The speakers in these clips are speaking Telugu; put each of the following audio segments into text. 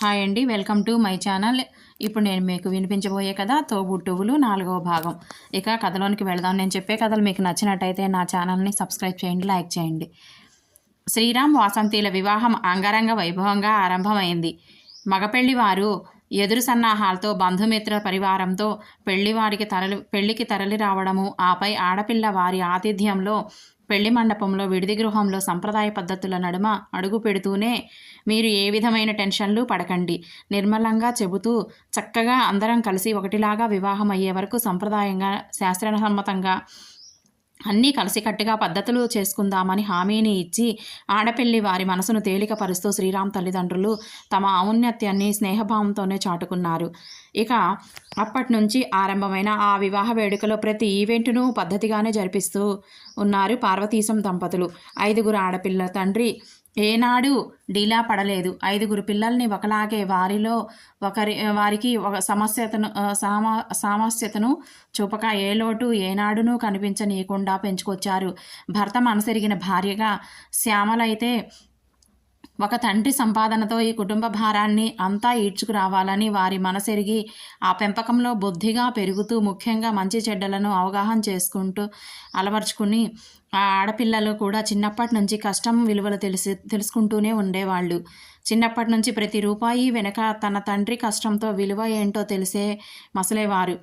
హాయ్ అండి, వెల్కమ్ టు మై ఛానల్. ఇప్పుడు నేను మీకు వినిపించబోయే కథ తోబుట్టువులు 4వ భాగం. ఇక కథలోనికి వెళదాం. నేను చెప్పే కథలు మీకు నచ్చినట్టయితే నా ఛానల్ని సబ్స్క్రైబ్ చేయండి, లైక్ చేయండి. శ్రీరామ్ వాసంతిల వివాహం అంగరంగ వైభవంగా ఆరంభమైంది. మగపెళ్లి వారు ఎదురు సన్నాహాలతో బంధుమిత్ర పరివారంతో పెళ్లికి తరలి రావడము, ఆపై ఆడపిల్ల వారి ఆతిథ్యంలో పెళ్లి మండపంలో విడిది గృహంలో సంప్రదాయ పద్ధతుల నడుమ అడుగు పెడుతూనే మీరు ఏ విధమైన టెన్షన్లు పడకండి, నిర్మలంగా చెబుతూ చక్కగా అందరం కలిసి ఒకటిలాగా వివాహం అయ్యే వరకు సంప్రదాయంగా శాస్త్రసమ్మతంగా అన్నీ కలిసికట్టుగా పద్ధతులు చేసుకుందామని హామీని ఇచ్చి ఆడపిల్లి వారి మనసును తేలికపరుస్తూ శ్రీరామ్ తల్లిదండ్రులు తమ ఔన్నత్యాన్ని స్నేహభావంతోనే చాటుకున్నారు. ఇక అప్పటి నుంచి ఆరంభమైన ఆ వివాహ వేడుకలో ప్రతి ఈవెంట్ను పద్ధతిగానే జరిపిస్తూ ఉన్నారు పార్వతీశం దంపతులు. 5 ఆడపిల్లల తండ్రి ఏనాడు డీలా పడలేదు. 5 పిల్లల్ని ఒకలాగే వారికి ఒక సామస్యతను చూపక ఏ లోటు ఏనాడునూ కనిపించనీయకుండా పెంచుకొచ్చారు. భర్త మనసెరిగిన భార్యగా శ్యామలైతే ఒక తండ్రి సంపాదనతో ఈ కుటుంబ భారాన్ని అంతా ఈడ్చుకురావాలని వారి మనసెరిగి ఆ పెంపకంలో బుద్ధిగా పెరుగుతూ ముఖ్యంగా మంచి చెడ్డలను అవగాహన చేసుకుంటూ అలవర్చుకుని ఆ ఆడపిల్లలు కూడా చిన్నప్పటి నుంచి కష్టం విలువలు తెలుసుకుంటూనే ఉండేవాళ్ళు. చిన్నప్పటి నుంచి ప్రతి రూపాయి వెనక తన తండ్రి కష్టంతో విలువ ఏంటో మసలేవారు.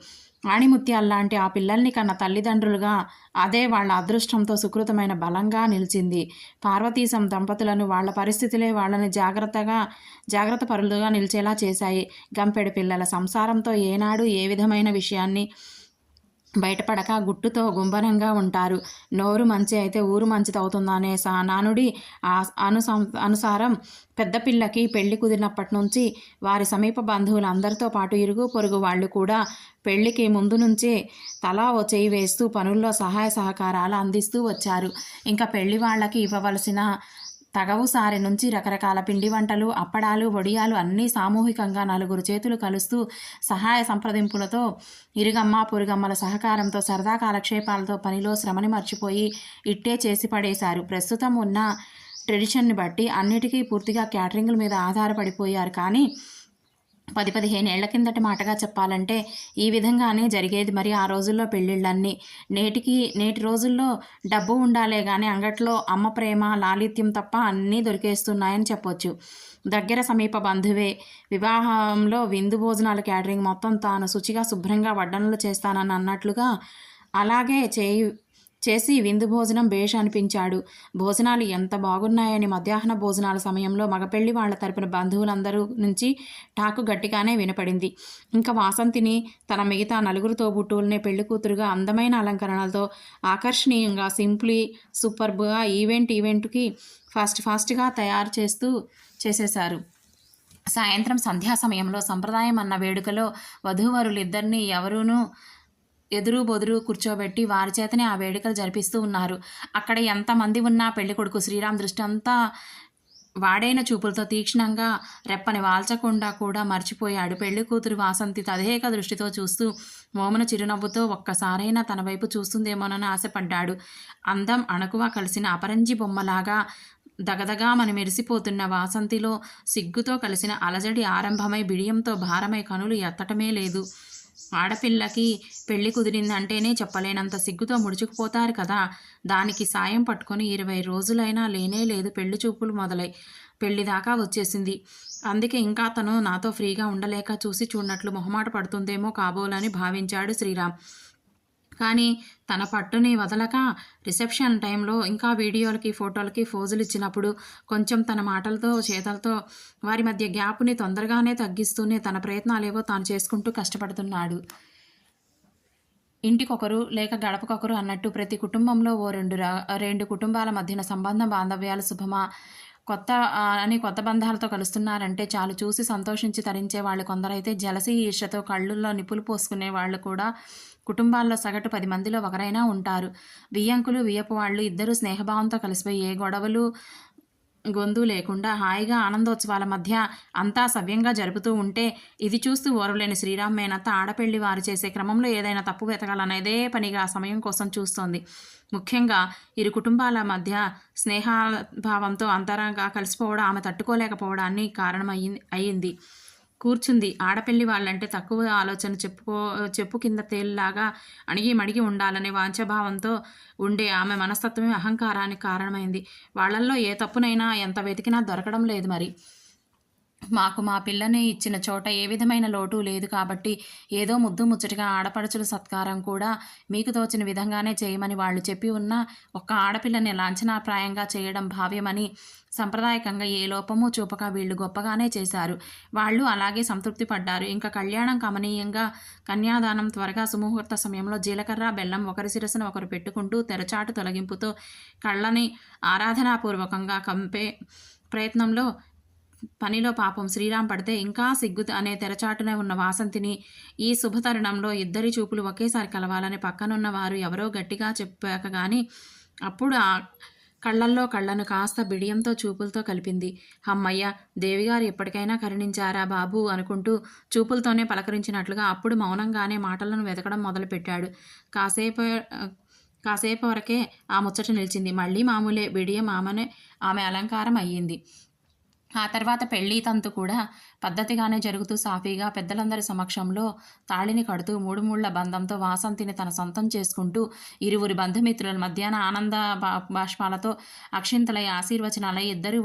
ఆణిముత్యాల్లాంటి ఆ పిల్లల్ని కన్న తల్లిదండ్రులుగా అదే వాళ్ళ అదృష్టంతో సుకృతమైన బలంగా నిలిచింది. పార్వతీశం దంపతులను వాళ్ళ పరిస్థితులే వాళ్ళని జాగ్రత్త పరులుగా నిలిచేలా చేశాయి. గంపెడు పిల్లల సంసారంతో ఏనాడు ఏ విధమైన విషయాన్ని బయటపడక గుట్టుతో గుంభనంగా ఉంటారు. నోరు మంచి అయితే ఊరు మంచిదవుతుందనే నానుడి అనుసారం పెద్ద పిల్లకి పెళ్లి కుదిరినప్పటి నుంచి వారి సమీప బంధువులందరితో పాటు ఇరుగు పొరుగు వాళ్ళు కూడా పెళ్లికి ముందు నుంచే తలా ఓ చేయి వేస్తూ పనుల్లో సహాయ సహకారాలు అందిస్తూ వచ్చారు. ఇంకా పెళ్లి వాళ్ళకి ఇవ్వవలసిన తగవు సారి నుంచి రకరకాల పిండి వంటలు, అప్పడాలు, వడియాలు అన్నీ సామూహికంగా 4 చేతులు కలుస్తూ సహాయ సంప్రదింపులతో ఇరుగమ్మ పొరుగమ్మల సహకారంతో సరదా కాలక్షేపాలతో పనిలో శ్రమని మర్చిపోయి ఇట్టే చేసి పడేశారు. ప్రస్తుతం ఉన్న ట్రెడిషన్ని బట్టి అన్నిటికీ పూర్తిగా క్యాటరింగ్ల మీద ఆధారపడిపోయారు. కానీ 10-15 ఏళ్ల కిందటి మాటగా చెప్పాలంటే ఈ విధంగానే జరిగేది. మరి ఆ రోజుల్లో పెళ్ళిళ్ళన్నీ నేటి రోజుల్లో డబ్బు ఉండాలే కానీ అంగట్లో అమ్మ ప్రేమ లాలిత్యం తప్ప అన్నీ దొరికేస్తున్నాయని చెప్పొచ్చు. దగ్గర సమీప బంధువే వివాహంలో విందు భోజనాలు క్యాటరింగ్ మొత్తం తాను శుచిగా శుభ్రంగా వడ్డనలు చేస్తానని అన్నట్లుగా అలాగే చేసి విందు భోజనం బేష్ అనిపించాడు. భోజనాలు ఎంత బాగున్నాయని మధ్యాహ్న భోజనాల సమయంలో మగపెళ్లి వాళ్ల తరపున బంధువులందరూ నుంచి టాకు గట్టిగానే వినపడింది. ఇంకా వాసంతిని తన మిగతా 4 తోబుట్టువులనే పెళ్లి కూతురుగా అందమైన అలంకరణలతో ఆకర్షణీయంగా సింప్లీ సూపర్బ్గా ఈవెంట్కి ఫాస్ట్గా తయారు చేసేశారు. సాయంత్రం సంధ్యా సమయంలో సంప్రదాయం అన్న వేడుకలో వధూవరులిద్దరినీ ఎవరూనూ ఎదురు బొదురు కూర్చోబెట్టి వారి చేతనే ఆ వేడుకలు జరిపిస్తూ ఉన్నారు. అక్కడ ఎంతమంది ఉన్నా పెళ్ళికొడుకు శ్రీరామ్ దృష్టి అంతా వాడైన చూపులతో తీక్షణంగా రెప్పని వాల్చకుండా కూడా మర్చిపోయాడు. పెళ్లి కూతురు వాసంతి తదేక దృష్టితో చూస్తూ మోమున చిరునవ్వుతో ఒక్కసారైనా తన వైపు చూస్తుందేమోనని ఆశపడ్డాడు. అందం అణకువ కలిసిన అపరంజి బొమ్మలాగా దగదగామని మెరిసిపోతున్న వాసంతిలో సిగ్గుతో కలిసిన అలజడి ఆరంభమై బిడియంతో భారమై కనులు ఎత్తటమే లేదు. ఆడపిల్లకి పెళ్లి కుదిరిందంటేనే చెప్పలేనంత సిగ్గుతో ముడుచుకుపోతారు కదా. దానికి సాయం పట్టుకొని 20 రోజులైనా లేనే లేదు. పెళ్లి చూపులు మొదలై పెళ్లి దాకా వచ్చేసింది. అందుకే ఇంకా తను నాతో ఫ్రీగా ఉండలేక చూసి చూడనట్లు మొహమాట పడుతుందేమో కాబోలని భావించాడు శ్రీరామ్. కానీ తన పట్టుని వదలక రిసెప్షన్ టైంలో ఇంకా వీడియోలకి ఫోటోలకి ఫోజులు ఇచ్చినప్పుడు కొంచెం తన మాటలతో చేతలతో వారి మధ్య గ్యాప్ని తొందరగానే తగ్గిస్తూనే తన ప్రయత్నాలేవో తాను చేసుకుంటూ కష్టపడుతున్నాడు. ఇంటికొకరు లేక గడపకొకరు అన్నట్టు ప్రతి కుటుంబంలో ఓ 2 కుటుంబాల మధ్యన సంబంధ బాంధవ్యాలు శుభమా కొత్త బంధాలతో కలుస్తున్నారంటే చాలు చూసి సంతోషించి తరించే వాళ్ళు కొందరైతే జలసి ఈర్ష్యతో కళ్ళుల్లో నిప్పులు పోసుకునే వాళ్ళు కూడా కుటుంబాల్లో సగటు 10 మందిలో ఒకరైనా ఉంటారు. వియ్యంకులు వియ్యపు వాళ్ళు ఇద్దరు స్నేహభావంతో కలిసిపోయి ఏ గొడవలు గొంతు లేకుండా హాయిగా ఆనందోత్సవాల మధ్య అంతా సవ్యంగా జరుపుతూ ఉంటే ఇది చూస్తూ ఓర్వలేని శ్రీరామ్ మేనత్త ఆడపెళ్లి వారు చేసే క్రమంలో ఏదైనా తప్పు వెతకాలనేదే పనిగా సమయం కోసం చూస్తోంది. ముఖ్యంగా ఇరు కుటుంబాల మధ్య స్నేహభావంతో అంతరంగా కలిసిపోవడం ఆమె తట్టుకోలేకపోవడాన్ని అయింది. కూర్చుంది. ఆడపెళ్లి వాళ్ళంటే తక్కువ ఆలోచన చెప్పు కింద తేలులాగా అణిగి మణిగి ఉండాలనే వాంఛాభావంతో ఉండే ఆమె మనస్తత్వమే అహంకారానికి కారణమైంది. వాళ్ళల్లో ఏ తప్పునైనా ఎంత వెతికినా దొరకడం లేదు మరి. మాకు మా పిల్లని ఇచ్చిన చోట ఏ విధమైన లోటు లేదు కాబట్టి ఏదో ముద్దు ముచ్చటగా ఆడపడుచుల సత్కారం కూడా మీకు తోచిన విధంగానే చేయమని వాళ్ళు చెప్పి ఉన్నా ఒక్క ఆడపిల్లని లాంఛనాప్రాయంగా చేయడం భావ్యమని సంప్రదాయకంగా ఏ లోపమూ చూపక వీళ్ళు గొప్పగానే చేశారు. వాళ్ళు అలాగే సంతృప్తి పడ్డారు. ఇంకా కళ్యాణం కమనీయంగా, కన్యాదానం త్వరగా, సుముహూర్త సమయంలో జీలకర్ర బెల్లం ఒకరి శిరస్సును ఒకరు పెట్టుకుంటూ తెరచాటు తొలగింపుతో కళ్ళని ఆరాధనాపూర్వకంగా కంపే ప్రయత్నంలో పనిలో పాపం శ్రీరామ్ పడితే ఇంకా సిగ్గు అనే తెరచాటునే ఉన్న వాసంతిని ఈ శుభతరుణంలో ఇద్దరి చూపులు ఒకేసారి కలవాలని పక్కనున్న వారు ఎవరో గట్టిగా చెప్పాక కానీ అప్పుడు ఆ కళ్ళల్లో కళ్ళను కాస్త బిడియంతో చూపులతో కలిపింది. అమ్మయ్య, దేవిగారు ఎప్పటికైనా కరుణించారా బాబు అనుకుంటూ చూపులతోనే పలకరించినట్లుగా అప్పుడు మౌనంగానే మాటలను వెతకడం మొదలుపెట్టాడు. కాసేపు వరకే ఆ ముచ్చట నిలిచింది. మళ్ళీ మామూలే. బిడియం ఆమె అలంకారం అయ్యింది. ఆ తర్వాత పెళ్లి తంతు కూడా పద్ధతిగానే జరుగుతూ సాఫీగా పెద్దలందరి సమక్షంలో తాళిని కడుతూ మూడుముళ్ల బంధంతో వాసంతిని తన సొంతం చేసుకుంటూ ఇరువురి బంధుమిత్రుల మధ్యాహ్న ఆనంద బాష్పాలతో అక్షింతలై ఆశీర్వచనాలై ఇద్దరూ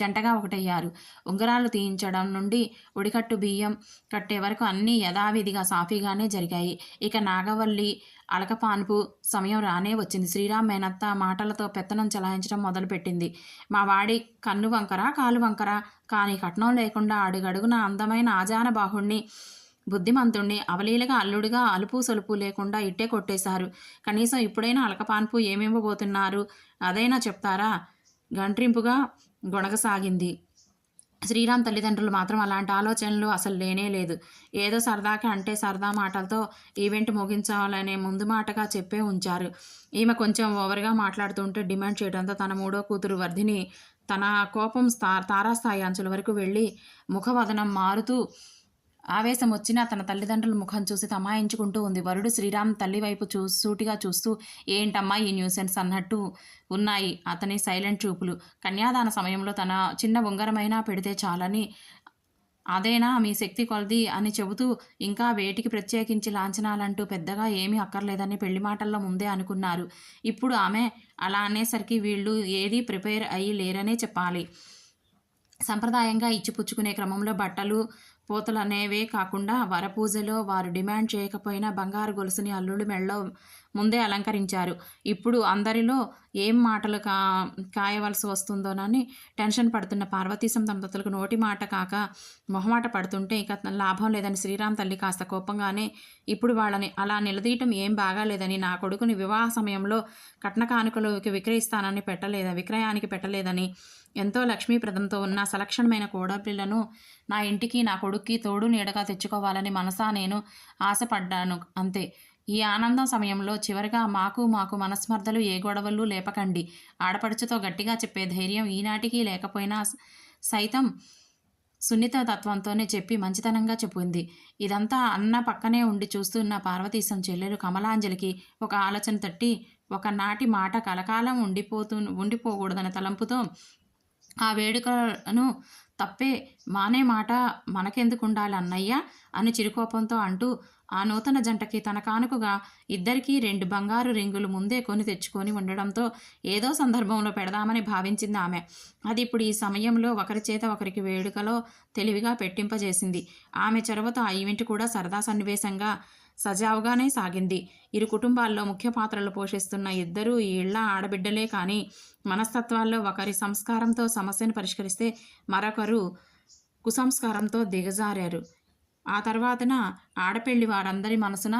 జంటగా ఒకటయ్యారు. ఉంగరాలు తీయించడం నుండి ఉడికట్టు బియ్యం కట్టే వరకు అన్నీ యథావిధిగా సాఫీగానే జరిగాయి. ఇక నాగవల్లి అలకపాన్పు సమయం రానే వచ్చింది. శ్రీరామ్ మేనత్త మాటలతో పెత్తనం చెలాయించడం మొదలుపెట్టింది. మా వాడి కన్ను వంకర కాలు వంకర, కానీ కట్నం లేకుండా అడుగడుగున అందమైన ఆజాన బాహుణ్ణి, బుద్ధిమంతుణ్ణి అవలీలగా అల్లుడిగా అలుపు సొలుపు లేకుండా ఇట్టే కొట్టేశారు. కనీసం ఇప్పుడైనా అలకపాన్పు ఏమివ్వబోతున్నారు అదైనా చెప్తారా? గంట్రింపుగా గొణగసాగింది. శ్రీరామ్ తల్లిదండ్రులు మాత్రం అలాంటి ఆలోచనలు అసలు లేనే లేదు. ఏదో సరదాకి అంటే సరదా మాటలతో ఈవెంట్ ముగించాలనే ముందు మాటగా చెప్పే ఉంచారు. ఈమె కొంచెం ఓవర్గా మాట్లాడుతుంటే డిమాండ్ చేయడంతో తన మూడో కూతురు వర్ధిని తన కోపం తారాస్థాయి అంచుల వరకు వెళ్ళి ముఖవదనం మారుతూ ఆవేశం వచ్చినా తన తల్లిదండ్రుల ముఖం చూసి తమాయించుకుంటూ ఉంది. వరుడు శ్రీరామ్ తల్లి వైపు సూటిగా చూస్తూ ఏంటమ్మా ఈ న్యూసెన్స్ అన్నట్టు ఉన్నాయి అతని సైలెంట్ చూపులు. కన్యాదాన సమయంలో తన చిన్న ఉంగరమైనా పెడితే చాలని, అదేనా మీ శక్తి కొలది అని చెబుతూ ఇంకా వేటికి ప్రత్యేకించి లాంఛనాలంటూ పెద్దగా ఏమీ అక్కర్లేదని పెళ్లి మాటల్లో ముందే అనుకున్నారు. ఇప్పుడు ఆమె అలా అనేసరికి వీళ్ళు ఏదీ ప్రిపేర్ అయ్యి లేరనే చెప్పాలి. సంప్రదాయంగా ఇచ్చిపుచ్చుకునే క్రమంలో బట్టలు పోతలు అనేవే కాకుండా వరపూజలో వారు డిమాండ్ చేయకపోయినా బంగారు గొలుసుని అల్లుడు మెళ్ళో ముందే అలంకరించారు. ఇప్పుడు అందరిలో ఏం మాటలు కాయవలసి వస్తుందోనని టెన్షన్ పడుతున్న పార్వతీశం దంపతులకు నోటి మాట కాక మొహమాట పడుతుంటే ఇక లాభం లేదని శ్రీరామ్ తల్లి కాస్త కోపంగానే ఇప్పుడు వాళ్ళని అలా నిలదీయటం ఏం బాగాలేదని, నా కొడుకుని వివాహ సమయంలో కట్న కానుకలకు విక్రయానికి పెట్టలేదని, ఎంతో లక్ష్మీప్రదంతో ఉన్న సలక్షణమైన కోడపిల్లను నా ఇంటికి నా కొడుక్కి తోడు నీడగా తెచ్చుకోవాలని మనసా నేను ఆశపడ్డాను అంతే. ఈ ఆనందం సమయంలో చివరిగా మాకు మనస్మర్ధలు ఏ గొడవలు లేపకండి. ఆడపడుచుతో గట్టిగా చెప్పే ధైర్యం ఈనాటికి లేకపోయినా సైతం సున్నిత తత్వంతోనే చెప్పి మంచితనంగా చెప్పింది. ఇదంతా అన్న పక్కనే ఉండి చూస్తున్న పార్వతీశం చెల్లెలు కమలాంజలికి ఒక ఆలోచన తట్టి ఒకనాటి మాట కలకాలం ఉండిపోకూడదన్న తలంపుతో ఆ వేడుకను తప్పే మానే మాట మనకెందుకు ఉండాలి అన్నయ్య అని చిరుకోపంతో అంటూ ఆ నూతన జంటకి తన కానుకగా ఇద్దరికీ 2 బంగారు రింగులు ముందే కొని తెచ్చుకొని ఉండడంతో ఏదో సందర్భంలో పెడదామని భావించింది ఆమె. అది ఇప్పుడు ఈ సమయంలో ఒకరి చేత ఒకరికి వేడుకలో తెలివిగా పెట్టింపజేసింది. ఆమె చొరవతో ఆ ఈవెంట్ కూడా సరదా సన్నివేశంగా సజావుగానే సాగింది. ఇరు కుటుంబాల్లో ముఖ్య పాత్రలు పోషిస్తున్న ఇద్దరూ ఈ ఇళ్ల ఆడబిడ్డలే కానీ మనస్తత్వాల్లో ఒకరి సంస్కారంతో సమస్యను పరిష్కరిస్తే మరొకరు కుసంస్కారంతో దిగజారారు. ఆ తర్వాతన ఆడపెళ్లి వారందరి మనసున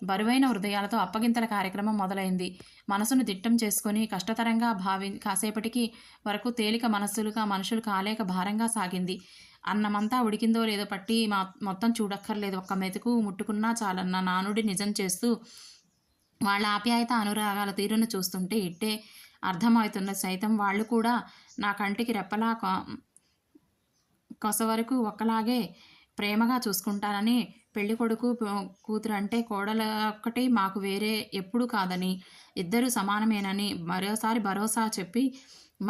బరువైన హృదయాలతో అప్పగింతల కార్యక్రమం మొదలైంది. మనసును దిట్టం చేసుకొని కష్టతరంగా కాసేపటికి వరకు తేలిక మనుషులు కాలేక భారంగా సాగింది. అన్నమంతా ఉడికిందో లేదో పట్టి మొత్తం చూడక్కర్లేదు, ఒక్క మెతుకు ముట్టుకున్నా చాలన్న నానుడి నిజం చేస్తూ వాళ్ళ ఆప్యాయత అనురాగాల తీరును చూస్తుంటే ఇట్టే అర్థమవుతున్న సైతం వాళ్ళు కూడా నా కంటికి రెప్పలా కొస వరకు ఒక్కలాగే ప్రేమగా చూసుకుంటానని, పెళ్లి కొడుకు కూతురు అంటే కోడలు ఒక్కటి మాకు వేరే ఎప్పుడు కాదని, ఇద్దరు సమానమేనని మరోసారి భరోసా చెప్పి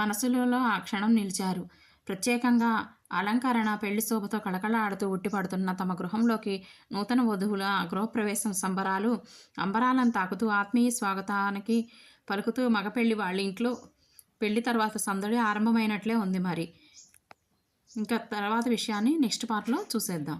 మనసులలో ఆ క్షణం నిలిచారు. ప్రత్యేకంగా అలంకరణ పెళ్లి శోభతో కళకళలాడుతూ ఉట్టిపడుతున్న తమ గృహంలోకి నూతన వధువుల గృహప్రవేశం సంబరాలు అంబరాలను తాకుతూ ఆత్మీయ స్వాగతానికి పలుకుతూ మగపెళ్లి వాళ్ళ ఇంట్లో పెళ్లి తర్వాత సందడి ఆరంభమైనట్లే ఉంది. మరి ఇంకా తర్వాత విషయాన్ని నెక్స్ట్ పార్ట్లో చూసేద్దాం.